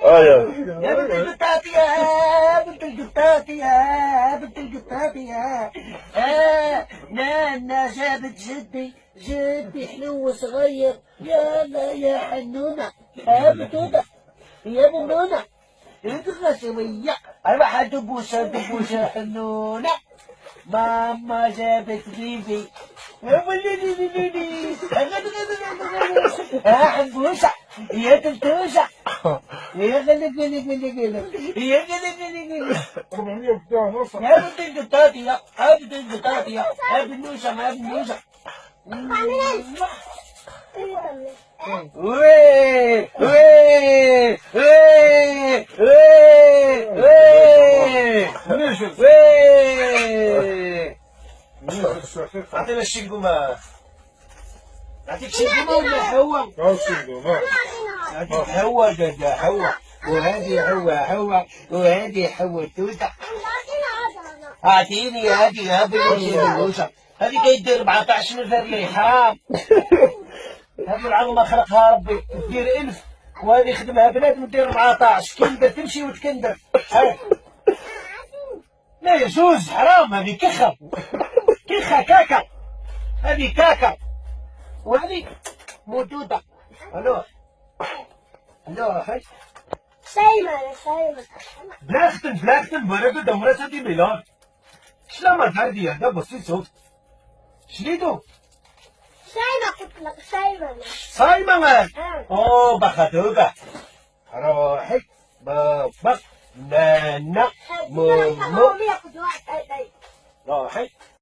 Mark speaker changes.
Speaker 1: يا بنت القطاط يا بنت القطاط يا بنت القطاط يا نانا جابت جدي حلو صغير يلا يا حنونة يا بتوتة يا بنونة ادخل شوية اروح دبوسة حنونة ماما جابت بيبي حنبوسة يا تلتوسة يا غلق يا غلق
Speaker 2: 400 بتاع نص.
Speaker 1: يا بنت القطاطي يا بنت القطاطي يا بنوسة ما بنوسة وي وي وي وي وي اعطينا الشنقومة نعطيك شنقومة ولا حوا؟ نعطيك حوا دادا حوا وهذه حوا وهذه حوا توتة اعطيني هذه بنوسة هذه كيدير 14 متر لحام هذه العظمة خلقها ربي دير 1000 وهذه يخدمها بنادم دير 14 كندر تمشي وتكندر لا يجوز حرام هذه كخة كاكا هذه كاكا وهذه موجودة الو اخي
Speaker 3: سايمة
Speaker 1: بلاكتن برقة دمرة دي ميلاد شلا ما تهدي هذا بسيط صوت شليتو
Speaker 3: قلت لك سايمة
Speaker 1: سايمة اوه بخدوبة روحي بابا نانا مومو روحي